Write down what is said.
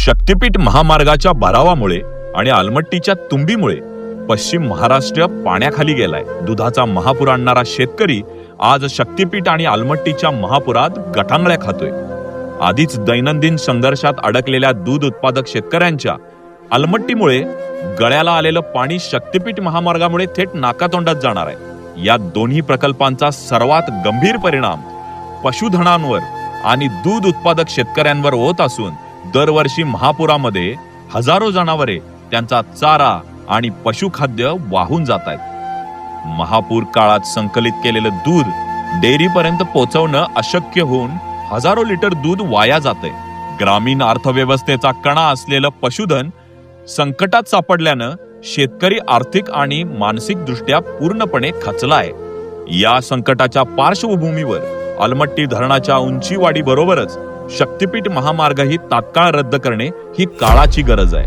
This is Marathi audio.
शक्तीपीठ महामार्गाच्या भरावामुळे आणि आलमट्टीच्या तुंबीमुळे पश्चिम महाराष्ट्र पाण्याखाली गेलाय. दुधाचा महापूर आणणारा शेतकरी आज शक्तीपीठ आणि आलमट्टीच्या महापुरात गटांगळ्या खातोय. आधीच दैनंदिन संघर्षात अडकलेल्या दूध उत्पादक शेतकऱ्यांच्या आलमट्टीमुळे गळ्याला आलेलं पाणी शक्तीपीठ महामार्गामुळे थेट नाकातोंडात जाणार आहे. या दोन्ही प्रकल्पांचा सर्वात गंभीर परिणाम पशुधनांवर आणि दूध उत्पादक शेतकऱ्यांवर होत असून दरवर्षी महापुरामध्ये हजारो जनावरे, त्यांचा चारा आणि पशुखाद्य वाहून जात आहेत. महापूर काळात संकलित केलेलं दूध डेअरीपर्यंत पोहोचवणं अशक्य होऊन हजारो लिटर दूध वाया जातंय. ग्रामीण अर्थव्यवस्थेचा कणा असलेलं पशुधन संकटात सापडल्यानं शेतकरी आर्थिक आणि मानसिक दृष्ट्या पूर्णपणे खचलाय. या संकटाच्या पार्श्वभूमीवर आलमट्टी धरणाच्या उंचीवाढी बरोबरच शक्तीपीठ महामार्गही तात्काळ रद्द करणे ही काळाची गरज आहे.